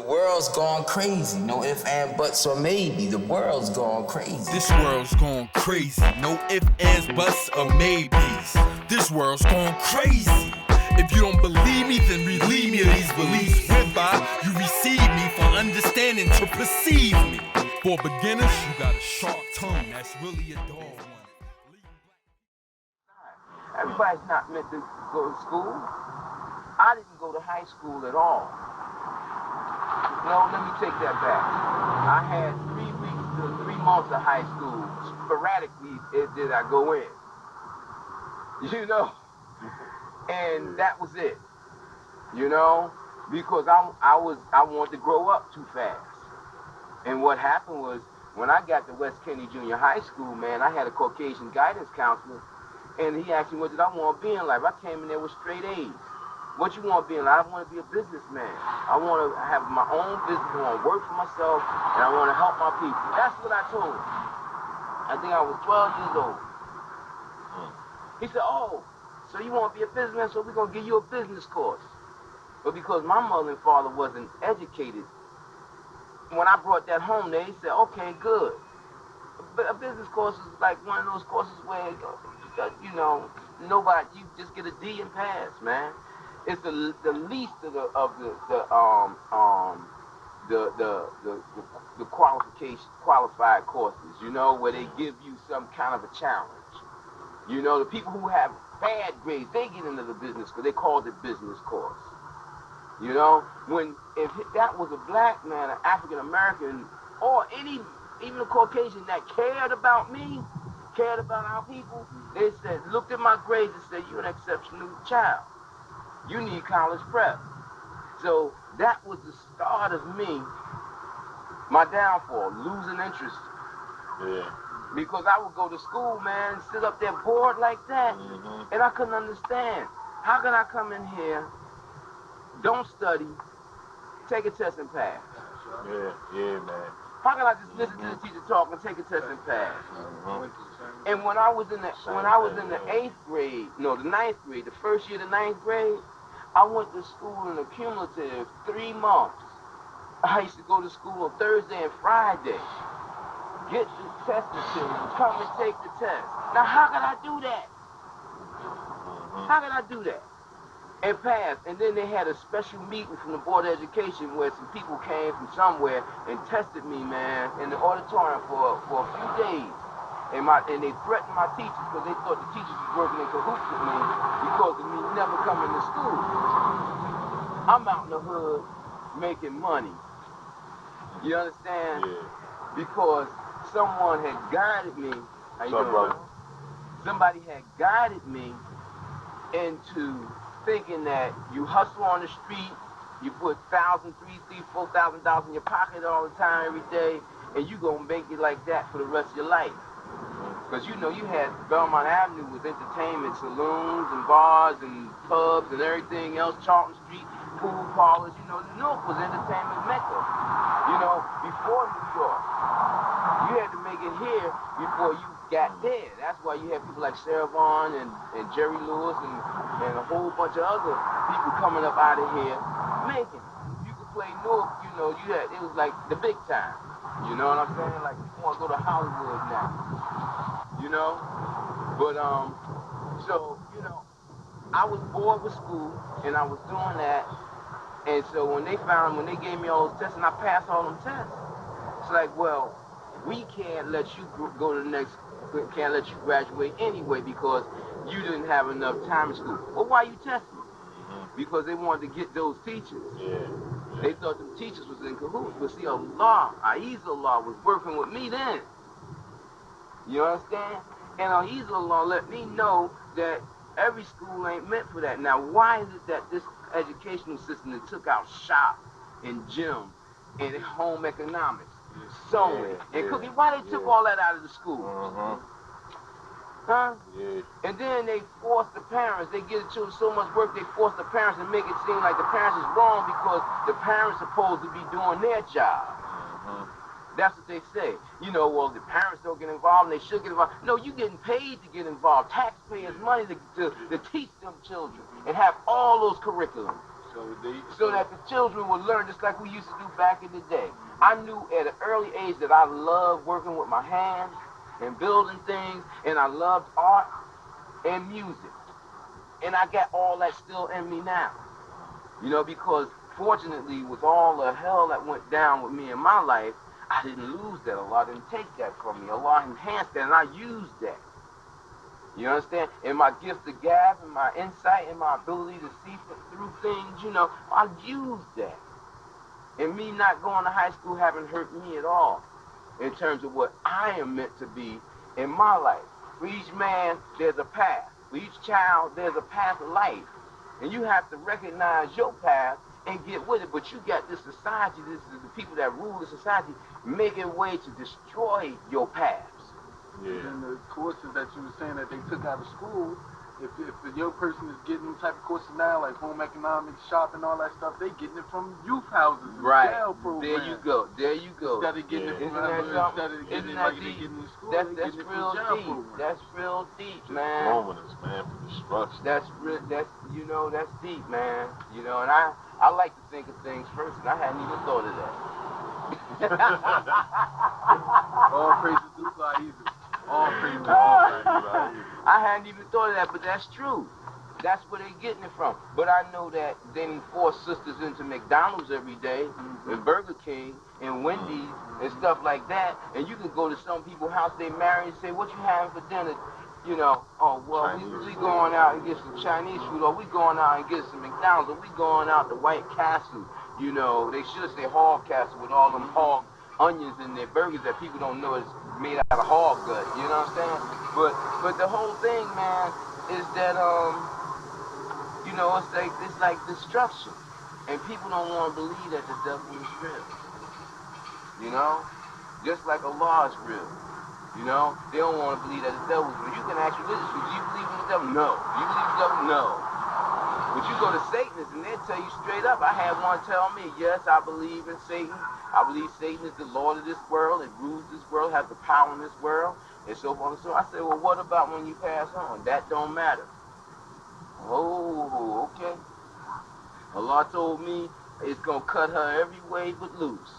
world's gone crazy. No ifs, and buts, or maybe. The world's gone crazy. This world's gone crazy. No ifs, ands, buts, or maybes. This world's gone crazy. If you don't believe me, then relieve me of these beliefs whereby you receive me for understanding to perceive me. For beginners, you got a sharp tongue. That's really a dog one. Everybody's not meant to go to school. I didn't go to high school at all. No, let me take that back. I had 3 weeks to 3 months of high school. Sporadically did I go in. You know? And that was it. You know? Because I wanted to grow up too fast. And what happened was, when I got to West Kennedy Junior High School, man, I had a Caucasian guidance counselor, and he asked me what did I want to be in life. I came in there with straight A's. What you want to be in life? I want to be a businessman. I want to have my own business. I want to work for myself, and I want to help my people. That's what I told him. I think I was 12 years old. He said, oh, so you want to be a businessman, so we're going to give you a business course. But because my mother and father wasn't educated, when I brought that home, they said, okay, good. But a business course is like one of those courses where, you know, nobody, you just get a D and pass, man. It's the least of the qualified courses, you know, where they give you some kind of a challenge. You know, the people who have bad grades, they get into the business because they called it business course. You know, if that was a black man, an African American, or even a Caucasian that cared about me, cared about our people, they said, looked at my grades and said, you're an exceptional child. You need college prep. So that was the start of me, my downfall, losing interest. Yeah. Because I would go to school, man, and sit up there bored like that, and I couldn't understand. How can I come in here, don't study, take a test and pass? Yeah, man. How can I just listen to the teacher talk and take a test and pass? And when I was in the 8th grade, no, the 9th grade, the first year of the 9th grade, I went to school in a cumulative 3 months. I used to go to school on Thursday and Friday, get the test material, come and take the test. Now, how can I do that? How can I do that? And pass. And then they had a special meeting from the Board of Education where some people came from somewhere and tested me, man, in the auditorium for a few days. And they threatened my teachers because they thought the teachers was working in cahoots with me because of me never coming to school. I'm out in the hood making money. You understand? Yeah. Because someone had guided me. How you doing, brother? Somebody had guided me into thinking that you hustle on the street, you put $1,000, $3,000, $4,000 in your pocket all the time, every day, and you gonna make it like that for the rest of your life. Because you know you had Belmont Avenue with entertainment, saloons and bars and pubs and everything else, Charlton Street, pool parlors. You know, New York was entertainment mecca. You know, before New York, you had to make it here before you got there. That's why you had people like Sarah Vaughan and Jerry Lewis and a whole bunch of other people coming up out of here making it. You could play North, you know, it was like the big time. You know what I'm saying? Like people want to go to Hollywood now. You know? But so, you know, I was bored with school and I was doing that. And so when they gave me all those tests and I passed all them tests, it's like, well, we can't let you go to the next, can't let you graduate anyway because you didn't have enough time in school. Well, why you testing? Because they wanted to get those teachers. Yeah. They thought the teachers was in cahoots. But see, Ahezaah was working with me then. You understand? And Ahezaah let me know that every school ain't meant for that. Now, why is it that this educational system that took out shop and gym and home economics, sewing and cooking, why they took all that out of the school? Huh? Yeah. And then they force the parents, they give the children so much work, they force the parents and make it seem like the parents is wrong because the parents supposed to be doing their job. That's what they say. You know, well, the parents don't get involved and they should get involved. No, you're getting paid to get involved. Taxpayers' money to teach them children and have all those curriculums. So that the children would learn just like we used to do back in the day. I knew at an early age that I loved working with my hands and building things, and I loved art and music. And I got all that still in me now. You know, because fortunately, with all the hell that went down with me in my life, I didn't lose that. Allah didn't take that from me. Allah enhanced that, and I used that. You understand? And my gift of gab and my insight and my ability to see through things, you know, I used that. And me not going to high school haven't hurt me at all in terms of what I am meant to be in my life. For each man, there's a path. For each child, there's a path of life. And you have to recognize your path and get with it. But you got this society, this is the people that rule the society, making way to destroy your paths. Yeah. And the courses that you were saying that they took out of school, if a young person is getting them type of courses now, like home economics, shopping, all that stuff, they getting it from youth houses and jail programs. There you go. There you go. Instead of getting it from instead of getting it like they getting in school, that's they getting it real from jail deep. programs. That's real deep, Just man. growing us, man, for destruction. That's you know, that's deep, man. You know, and I like to think of things first, and I hadn't even thought of that. All praises to Ahezaah. All praises to Ahezaah. I hadn't even thought of that, but that's true. That's where they're getting it from. But I know that they force sisters into McDonald's every day, and Burger King, and Wendy's, and stuff like that. And you can go to some people's house, they married, and say, what you having for dinner? You know, oh, well, we going out and get some Chinese food, or we going out and get some McDonald's, or we going out to White Castle. You know, they should say Hog Castle with all them hog onions in their burgers that people don't know is made out of hog gut. You know what I'm saying? But the whole thing, man, is that you know, it's like destruction, and people don't want to believe that the devil is real. You know, just like Allah is real. You know, they don't want to believe that the devil is real. You can ask religious people, do you believe in the devil? No. Do you believe in the devil? No. But you go to Satanists and they'll tell you straight up. I had one tell me, yes, I believe in Satan. I believe Satan is the Lord of this world. It rules this world, has the power in this world, and so forth and so on. I said, well, what about when you pass on? That don't matter. Oh, okay. Allah told me it's going to cut her every way but loose.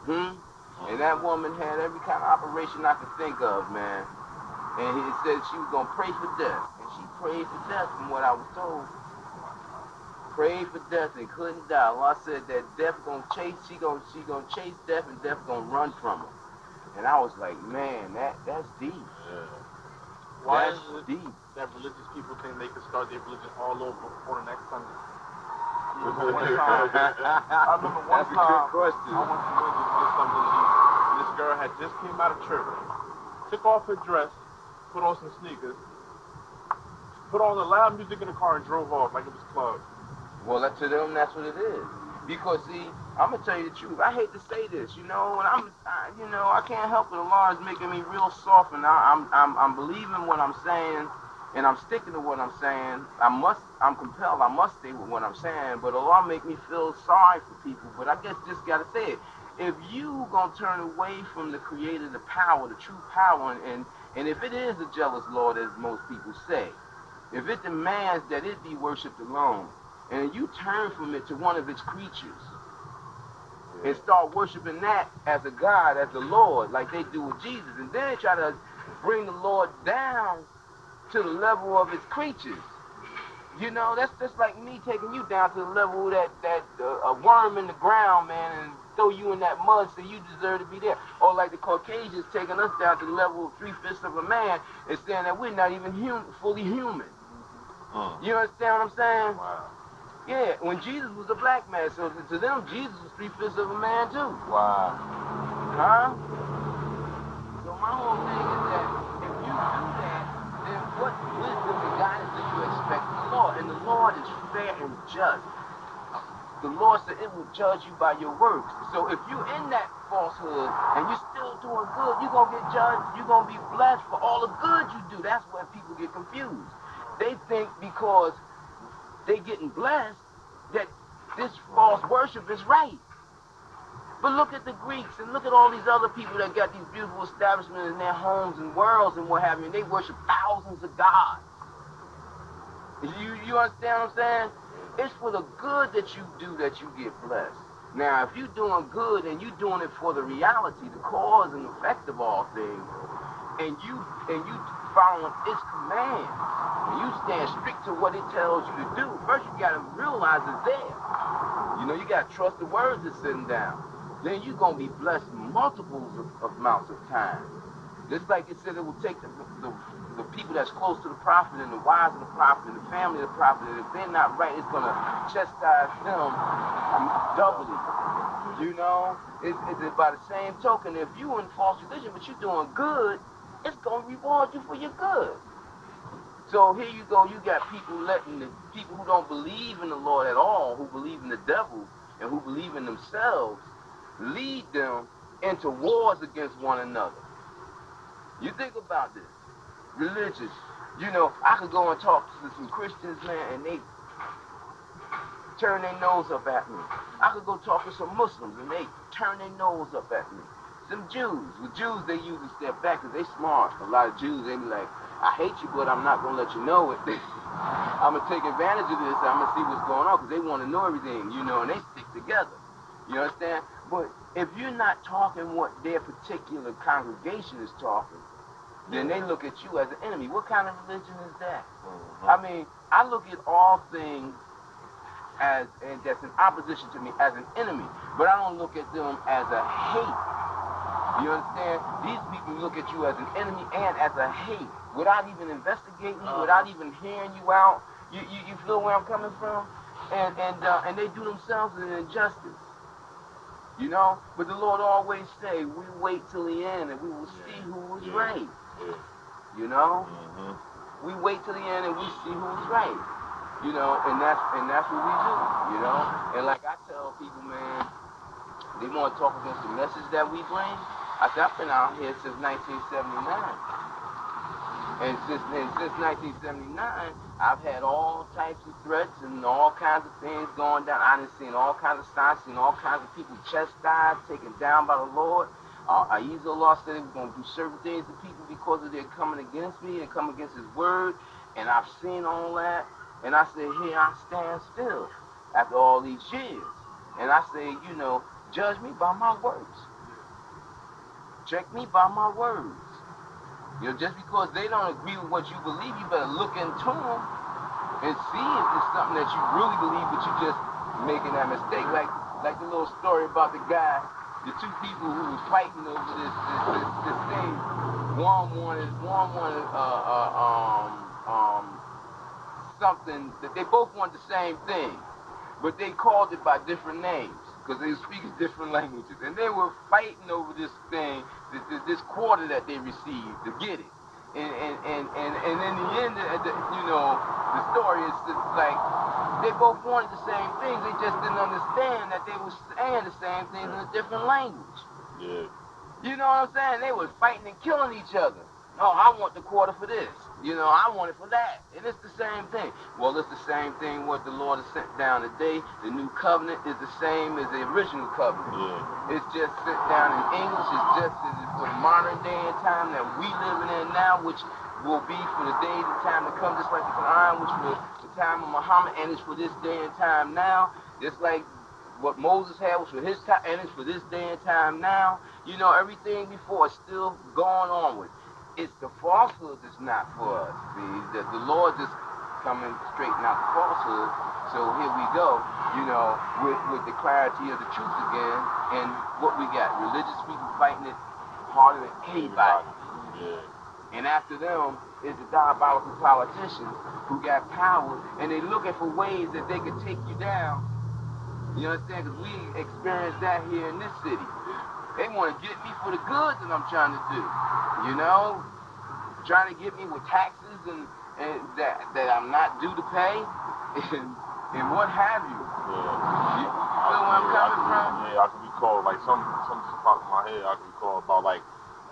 And that woman had every kind of operation I could think of, man. And he said she was going to pray for death. And she prayed for death from what I was told. Prayed for death and couldn't die. Allah said that death going to chase, she gonna chase death, and death going to run from her. And I was like, man, that's deep. Yeah. Why That's is it deep. that religious people think they can start their religion all over before the next Sunday? I remember one That's a time good question. I went to Wendy's to get something to eat. And this girl had just came out of church, took off her dress, put on some sneakers, put on the loud music in the car, and drove off like it was club. Well, to them, that's what it is. Because, see, I'm going to tell you the truth. I hate to say this, you know, and I can't help it. Allah is making me real soft, and I'm believing what I'm saying, and I'm sticking to what I'm saying. I'm compelled. I must stay with what I'm saying, but Allah make me feel sorry for people. But I guess just got to say it. If you going to turn away from the creator, the power, the true power, and if it is a jealous Lord, as most people say, if it demands that it be worshipped alone, and you turn from it to one of its creatures and start worshiping that as a God, as the Lord, like they do with Jesus, and then try to bring the Lord down to the level of its creatures. You know, that's just like me taking you down to the level that a worm in the ground, man, and throw you in that mud so you deserve to be there. Or like the Caucasians taking us down to the level of 3/5 of a man and saying that we're not even fully human. You understand what I'm saying? Wow. Yeah, when Jesus was a black man, so to them, Jesus was 3/5 of a man too. Wow. Huh? So my whole thing is that if you do that, then what wisdom and guidance do you expect from the Lord? And the Lord is fair and just. The Lord said it will judge you by your works. So if you're in that falsehood and you're still doing good, you're going to get judged. You're going to be blessed for all the good you do. That's where people get confused. They think because they getting blessed that this false worship is right. But look at the Greeks and look at all these other people that got these beautiful establishments in their homes and worlds and what have you, and they worship thousands of gods. You understand what I'm saying? It's for the good that you do that you get blessed. Now, if you're doing good and you're doing it for the reality, the cause and effect of all things, and you following its commands, and you stand strict to what it tells you to do, first you got to realize it's there. You know, you got to trust the words it's sitting down. Then you're going to be blessed multiples of amounts of times. Just like it said, it will take the people that's close to the prophet and the wives of the prophet and the family of the prophet, and if they're not right, it's going to chastise them doubly. You know, it's by the same token, if you're in false religion but you're doing good, it's going to reward you for your good. So here you go, you got people letting the people who don't believe in the Lord at all, who believe in the devil and who believe in themselves, lead them into wars against one another. You think about this. Religious. You know, I could go and talk to some Christians, man, and they turn their nose up at me. I could go talk to some Muslims, and they turn their nose up at me. Some Jews. With Jews, they usually step back because they smart. A lot of Jews, they be like, I hate you, but I'm not going to let you know it. I'm going to take advantage of this. I'm going to see what's going on because they want to know everything, you know, and they stick together. You understand? But if you're not talking what their particular congregation is talking, then they look at you as an enemy. What kind of religion is that? I mean, I look at all things as, and that's in opposition to me, as an enemy. But I don't look at them as a hate. You understand? These people look at you as an enemy and as a hate. Without even investigating you, without even hearing you out. You feel where I'm coming from? And they do themselves an injustice. You know? But the Lord always say, we wait till the end and we will see who was right. You know? We wait till the end and we see who's right. You know, and that's what we do, you know? And like I tell people, man, they want to talk against the message that we bring. I said, I've been out here since 1979. And since 1979, I've had all types of threats and all kinds of things going down. I done seen all kinds of signs, seen all kinds of people chastised, taken down by the Lord. Ahezaah said he was going to do certain things to people because of their coming against me and coming against his word. And I've seen all that. And I said, here I stand still after all these years. And I say, you know, judge me by my words. Check me by my words. You know, just because they don't agree with what you believe, you better look into them and see if it's something that you really believe, but you just making that mistake. Like the little story about the guy, the two people who was fighting over this thing. One wanted something that they both wanted the same thing, but they called it by different names because they were speaking different languages, and they were fighting over this thing, this quarter that they received to get it. And in the end, you know, the story is just like they both wanted the same thing. They just didn't understand that they were saying the same things in a different language. Yeah. You know what I'm saying? They were fighting and killing each other. Oh, I want the quarter for this. You know, I want it for that. And it's the same thing. Well, it's the same thing what the Lord has sent down today. The new covenant is the same as the original covenant. Yeah. It's just sent down in English. It's just for the modern day and time that we living in now, which will be for the days and time to come, just like the Quran, which was the time of Muhammad, and it's for this day and time now. Just like what Moses had was for his time, and it's for this day and time now. You know, everything before is still going on with. It's the falsehood that's not for us. The Lord just coming straighten out the falsehood. So here we go, you know, with the clarity of the truth again. And what we got, religious people fighting it harder than anybody. Yeah. And after them is the diabolical politicians who got power, and they looking for ways that they can take you down. You understand? Because we experienced that here in this city. They want to get me for the good that I'm trying to do. You know? Trying to get me with taxes and that I'm not due to pay and what have you. Yeah. You feel where I'm coming from? Yeah, I can recall like some pop in my head. I can recall about like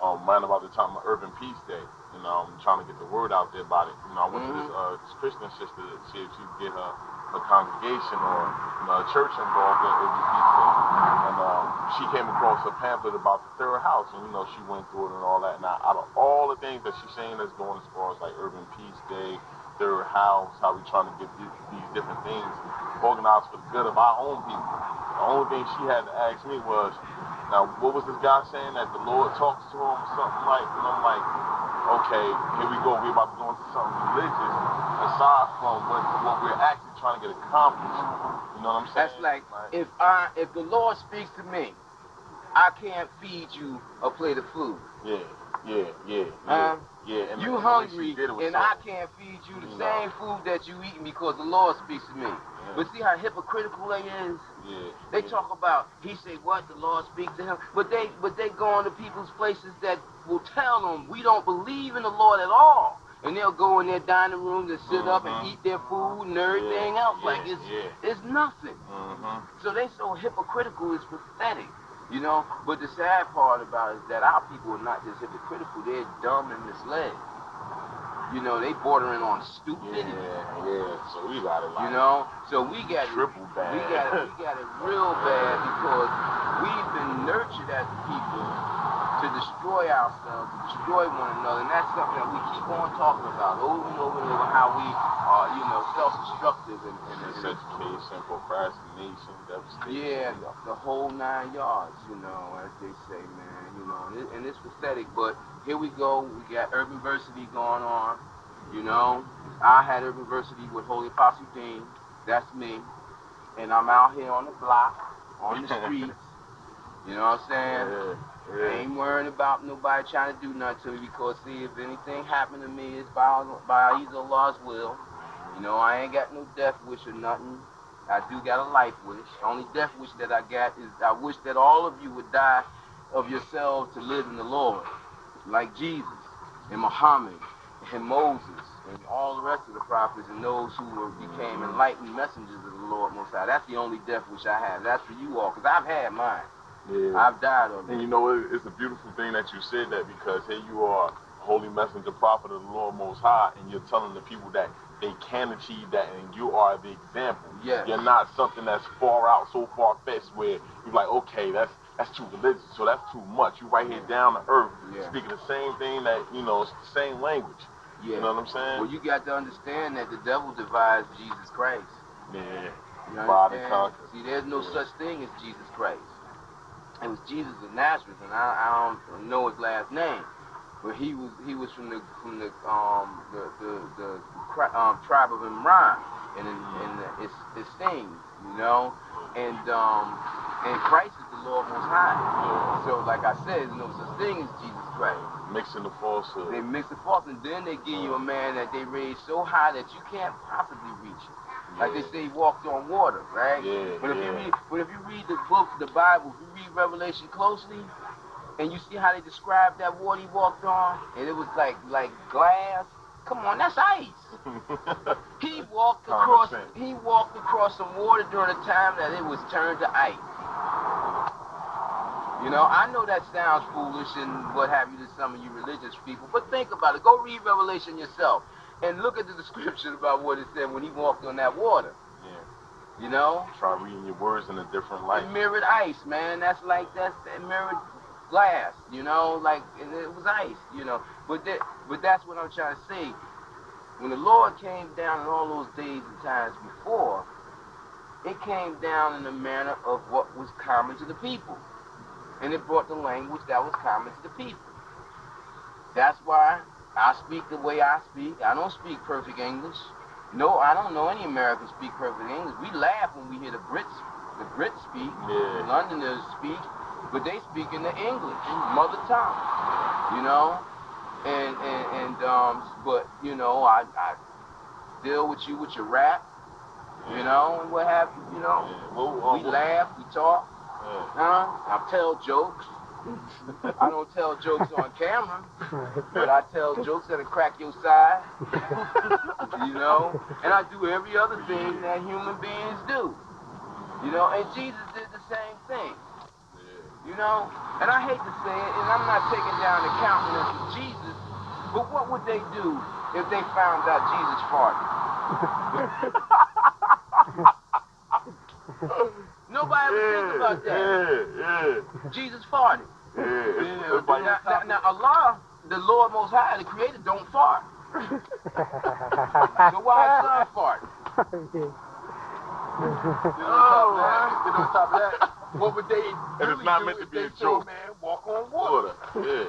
right about the time of Urban Peace Day. You know, I'm trying to get the word out there about it. You know, I went to this Christian sister to see if she could get her congregation or a church involved in Urban Peace Day. And she came across a pamphlet about the third house, and she went through it and all that. Now, out of all the things that she's saying that's going as far as like Urban Peace Day, third house, how we trying to get these different things, organized for the good of our own people. The only thing she had to ask me was, now, what was this guy saying that the Lord talks to him or something like? And I'm like, okay, here we go. We're about to go into something religious aside from what we're actually trying to get accomplished. You know what I'm saying? That's like if the Lord speaks to me, I can't feed you a plate of food. Yeah. And you hungry, and I can't feed you the same food that you eating because the Lord speaks to me. Yeah. But see how hypocritical they is? Yeah. They talk about, he say what, the Lord speaks to him, but they go into people's places that will tell them we don't believe in the Lord at all. And they'll go in their dining rooms and sit up and eat their food and everything else like it's nothing. So they so hypocritical, it's pathetic. You know, but the sad part about it is that our people are not just hypocritical, they're dumb and misled. You know, they bordering on stupidity. Yeah, so we got it like, you know, so we got triple bad. We got it real bad because we've been nurtured as people to destroy ourselves, to destroy one another, and that's something that we keep on talking about over and over and over, how we are, you know, self-destructive and education, procrastination, devastation. Yeah, the whole 9 yards, you know, as they say, man, you know, and it's pathetic, but here we go, we got Urbanversity going on, you know. I had Urbanversity with Holy-Apostle Deen, that's me, and I'm out here on the block, on the streets, you know what I'm saying? I ain't worrying about nobody trying to do nothing to me because, see, if anything happened to me, it's by Allah's will. You know, I ain't got no death wish or nothing. I do got a life wish. The only death wish that I got is I wish that all of you would die of yourselves to live in the Lord, like Jesus and Muhammad and Moses and all the rest of the prophets and those who became enlightened messengers of the Lord Most High. That's the only death wish I have. That's for you all, because I've had mine. Yeah. I've died already. And you know, it's a beautiful thing that you said that, because here you are, holy messenger, prophet of the Lord Most High, and you're telling the people that they can achieve that, and you are the example. Yes. You're not something that's far out, so far-fetched where you're like, okay, that's too religious, so that's too much. You right here down to earth, speaking the same thing that, you know, it's the same language. Yeah. You know what I'm saying? Well, you got to understand that the devil divides Jesus Christ. Yeah. You Father conquer. See, there's no such thing as Jesus Christ. It was Jesus of Nazareth, and I don't know his last name, but he was from the tribe of Imran, and it's things, you know, and Christ is the Lord Most High. So, like I said, there's no such thing as Jesus Christ. Mixing the falsehood. They mix the falsehood, and then they give you a man that they raised so high that you can't possibly reach it. Like they say, he walked on water, right? Yeah, but if you read the book, the Bible, if you read Revelation closely, and you see how they describe that water he walked on, and it was like glass. Come on, that's ice. He walked across some water during a time that it was turned to ice. You know, I know that sounds foolish and what have you to some of you religious people, but think about it. Go read Revelation yourself. And look at the description about what it said when he walked on that water. Yeah. You know? Try reading your words in a different light. It mirrored ice, man. That's mirrored glass, you know? Like, and it was ice, you know? But that's what I'm trying to say. When the Lord came down in all those days and times before, it came down in the manner of what was common to the people. And it brought the language that was common to the people. That's why I speak the way I speak. I don't speak perfect English. No, I don't know any Americans speak perfect English. We laugh when we hear the Brits speak, the Londoners speak, but they speak in the English, mother tongue, you know? But, you know, I deal with you with your rap, you know, and what have you, you know? We laugh, we talk, I tell jokes. I don't tell jokes on camera, but I tell jokes that'll crack your side, you know, and I do every other thing that human beings do, you know, and Jesus did the same thing, you know, and I hate to say it, and I'm not taking down the countenance of Jesus, but what would they do if they found out Jesus farted? Nobody ever think about that. Jesus farted. Now Allah, the Lord Most High, the Creator, don't fart. So why his son fart? on top of that, what would they And it's not meant to be a joke. Man, walk on water. Yeah.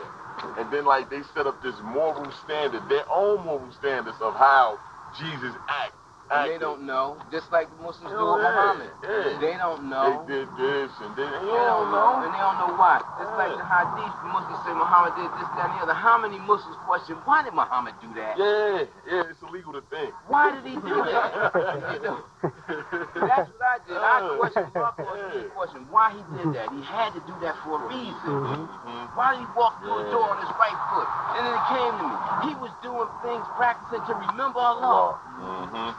And then like they set up this moral standard, their own moral standards of how Jesus acted. And they don't know, just like the Muslims do with Muhammad. Yeah. They don't know. They did this and then They don't know, and they don't know why. Just like the hadith, the Muslims say Muhammad did this, that, and the other. How many Muslims question, why did Muhammad do that? Yeah, it's illegal to think. Why did he do that? That's what I did. I questioned why he did that. He had to do that for a reason. Why did he walk through the door on his right foot? And then it came to me. He was doing things, practicing to remember Allah.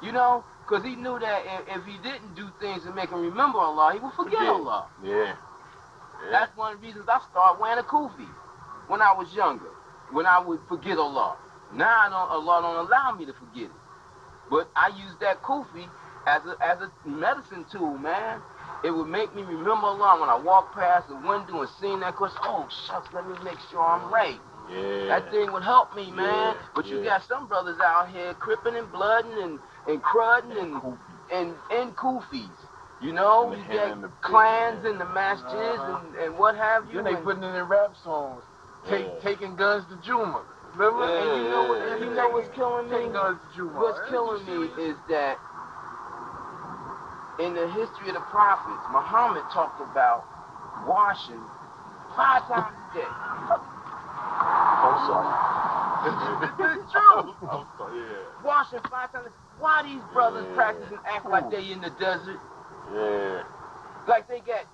You know, because he knew that if he didn't do things to make him remember Allah, he would forget Allah. Yeah. That's one of the reasons I started wearing a kufi when I was younger, when I would forget Allah. Now Allah don't allow me to forget it. But I use that kufi as a medicine tool, man. It would make me remember Allah when I walk past the window and seeing that question. Oh, shucks, let me make sure I'm right. Yeah. That thing would help me, man. Yeah. But you got some brothers out here cripping and blooding and crudding and kufis. You know, you get clans in the masjids and what have you. Then they putting it in rap songs. Taking guns to Juma. Remember? And you know what's killing me? Taking guns to Juma. What's killing me is that in the history of the prophets, Muhammad talked about washing 5 times a day. I'm sorry. It's true. I'm sorry, yeah. Washing 5 times. Why these brothers practice and act like they in the desert? Yeah. Like they got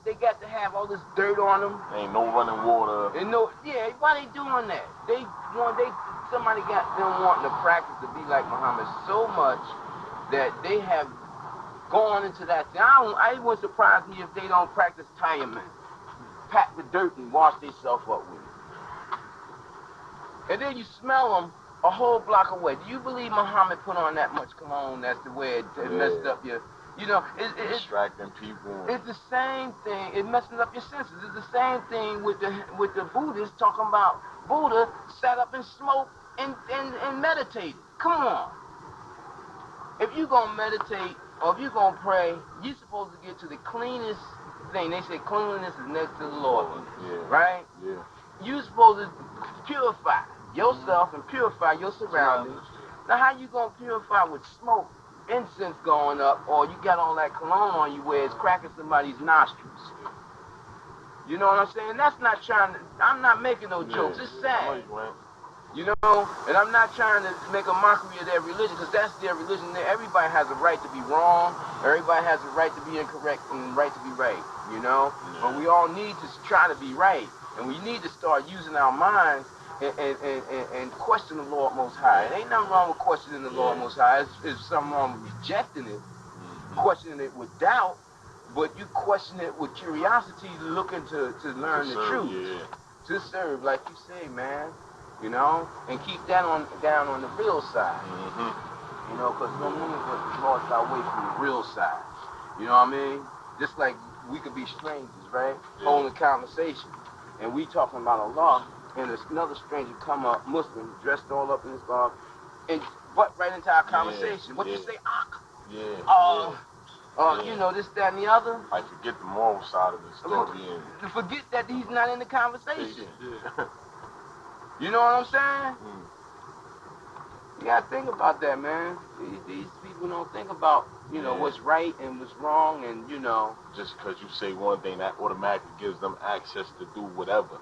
to have all this dirt on them. Ain't no running water. And why they doing that? Somebody got them wanting to practice to be like Muhammad so much that they have gone into that thing. I wouldn't surprise me if they don't practice tayammum. Pack the dirt and wash themselves up with it. And then you smell them a whole block away. Do you believe Muhammad put on that much cologne? That's the way it messed up your, it's distracting people. It's the same thing. It messes up your senses. It's the same thing with the Buddhists talking about Buddha sat up and smoked and meditated. Come on. If you gonna meditate or if you gonna pray, you're supposed to get to the cleanest thing. They say cleanliness is next to the Lord. Right? Yeah. You're supposed to purify yourself and purify your surroundings. Now, how you gonna purify with smoke, incense going up, or you got all that cologne on you where it's cracking somebody's nostrils? You know what I'm saying? That's not I'm not making no jokes. It's sad. You know, and I'm not trying to make a mockery of their religion, because that's their religion. Everybody has a right to be wrong. Everybody has a right to be incorrect and a right to be right, you know? But we all need to try to be right. And we need to start using our minds and question the Lord Most High. It ain't nothing wrong with questioning the Lord Most High. There's something wrong with rejecting it, questioning it with doubt, but you question it with curiosity, looking to learn the truth. To serve, like you say, man. You know, and keep that down on the real side. You know, because no one is lost our way from the real side. You know what I mean? Just like we could be strangers, right? Holding a conversation, and we talking about Allah, and there's another stranger come up, Muslim, dressed all up in his garb, and butt right into our conversation. What you say? You know, this, that, and the other. I forget the moral side of the story. And forget that he's not in the conversation. You know what I'm saying? You gotta think about that, man. These people don't think about, you know, what's right and what's wrong, and, you know. Just because you say one thing, that automatically gives them access to do whatever.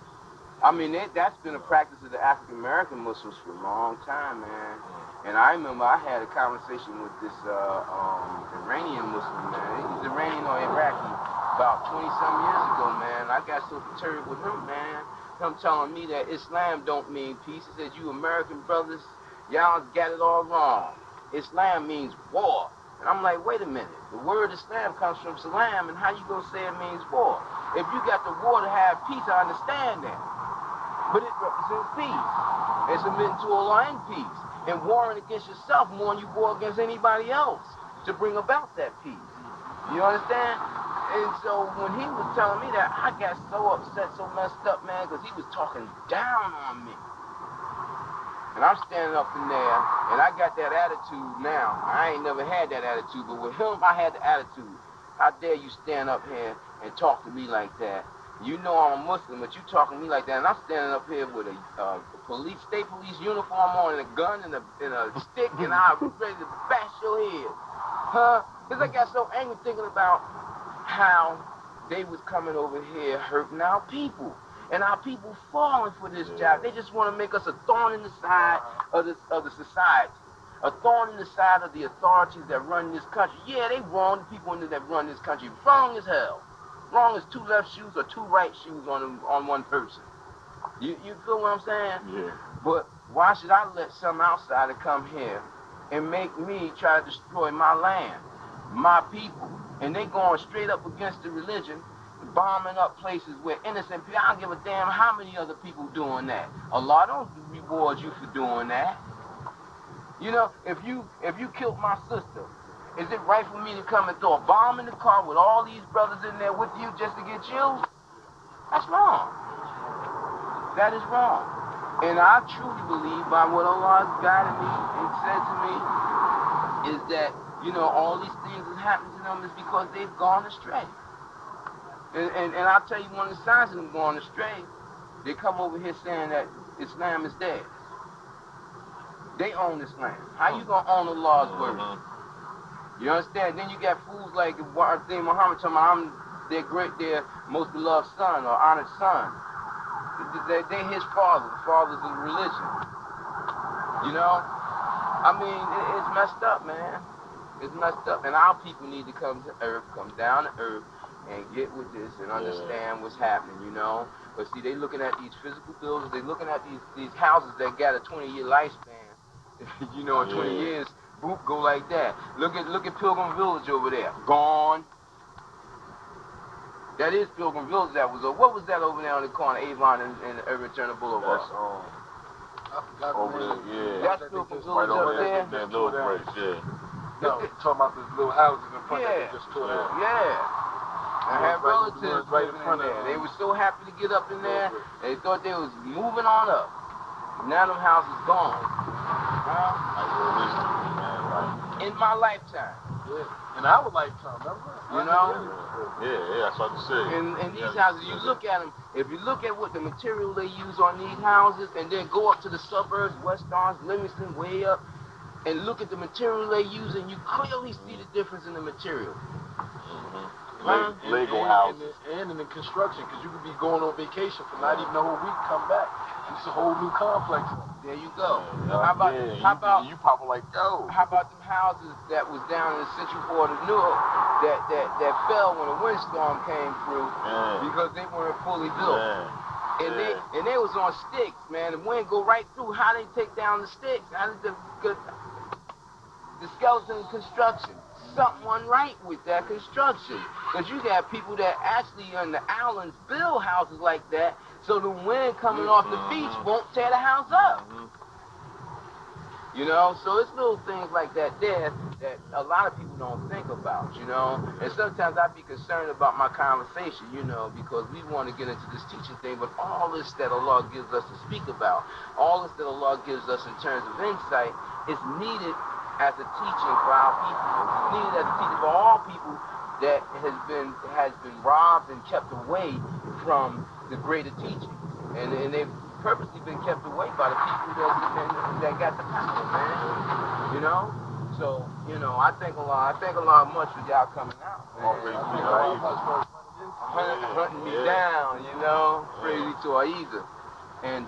I mean, that's been a practice of the African American Muslims for a long time, man. And I remember I had a conversation with this Iranian Muslim, man. He's Iranian or Iraqi, about 20-some years ago, man. I got so perturbed with him, man. Him telling me that Islam don't mean peace. He said, you American brothers, y'all got it all wrong. Islam means war. And I'm like, wait a minute. The word Islam comes from salam, and how you gonna say it means war? If you got the war to have peace, I understand that. But it represents peace. And submitting to Allah in peace. And warring against yourself more than you war against anybody else to bring about that peace. You understand? And so when he was telling me that, I got so upset, so messed up, man, because he was talking down on me. And I'm standing up in there, and I got that attitude now. I ain't never had that attitude, but with him, I had the attitude. How dare you stand up here and talk to me like that? You know I'm a Muslim, but you talking to me like that, and I'm standing up here with a state police uniform on, and a gun, and a stick, and I'm ready to bash your head. Huh? Because I got so angry thinking about how they was coming over here hurting our people. And our people falling for this job. They just want to make us a thorn in the side of the society. A thorn in the side of the authorities that run this country. Yeah, they wrong, the people that run this country. Wrong as hell. Wrong as 2 left shoes or 2 right shoes on one person. You feel what I'm saying? Yeah. But why should I let some outsider come here and make me try to destroy my land, my people? And they going straight up against the religion, bombing up places where innocent people, I don't give a damn how many other people doing that. Allah don't reward you for doing that. You know, if you killed my sister, is it right for me to come and throw a bomb in the car with all these brothers in there with you just to get you? That's wrong. That is wrong. And I truly believe by what Allah has guided me and said to me is that, you know, all these things that happen to them is because they've gone astray. And I'll tell you one of the signs of them going astray, they come over here saying that Islam is theirs. They own this land. How you gonna own Allah's word? You understand? Then you got fools like Muhammad talking about I'm their most beloved son or honored son. They his father. The father's of religion. You know? I mean, it's messed up, man. It's messed up. And our people need to come to earth, come down to earth, and get with this and understand what's happening, you know? But see, they looking at these physical buildings, they looking at these houses that got a 20-year lifespan. You know, in 20 years, boop, go like that. Look at Pilgrim Village over there. Gone. That is Pilgrim Village that was over. What was that over there on the corner, Avon and Urbanversity Boulevard? That's over there, That's Pilgrim Village over there? That little place, No, talking about those little houses in front that they just tore down. I had relatives right in front of there. They were so happy to get up in there. They thought they was moving on up. Now them houses gone. In my lifetime. Yeah. In our lifetime, remember? You know? Yeah, that's what I said. And these houses, you look at them, if you look at what the material they use on these houses, and then go up to the suburbs, West Orange, Livingston, way up, and look at the material they use, and you clearly see the difference in the material. Lego houses. And in the construction, because you could be going on vacation for not even a whole week, come back. It's a whole new complex. There you go. How about you popping like yo? How about them houses that was down in the Central Port of Newark that fell when a windstorm came through because they weren't fully built. And they was on sticks, man. The wind go right through. How they take down the sticks? How did the skeleton construction? Something wasn't right with that construction. Because you got people that actually on the islands build houses like that so the wind coming off the beach won't tear the house up. You know, so it's little things like that there that a lot of people don't think about, you know. And sometimes I be concerned about my conversation, you know, because we want to get into this teaching thing, but all this that Allah gives us to speak about, all this that Allah gives us in terms of insight is needed as a teaching for our people. It's needed as a teaching for all people that has been robbed and kept away from the greater teachings. And they've purposely been kept away by the people that got the power, man. You know? So, you know, I thank Allah much for y'all coming out, man. Hunting me down, you know? Praise be to Ahezaah. And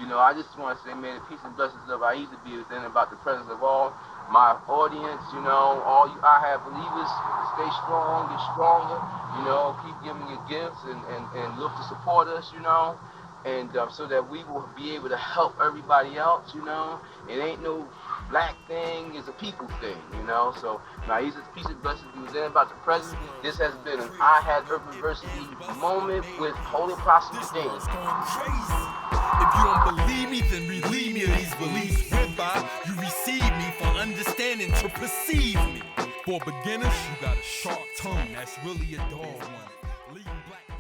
you know, I just want to say, may the peace and blessings of Ahezaah be within about the presence of all my audience, you know, all you I have believers, stay strong, get stronger, you know, keep giving your gifts and look to support us, you know, and so that we will be able to help everybody else, you know. It ain't no black thing, it's a people thing, you know. So Ahezaah's peace and blessings be within about the presence. This has been an I Had Urbanversity moment with Holy-Apostle Deen. If you don't believe me, then relieve me of these beliefs whereby you receive me for understanding to perceive me. For beginners, you got a sharp tongue that's really a dull one. Leaving black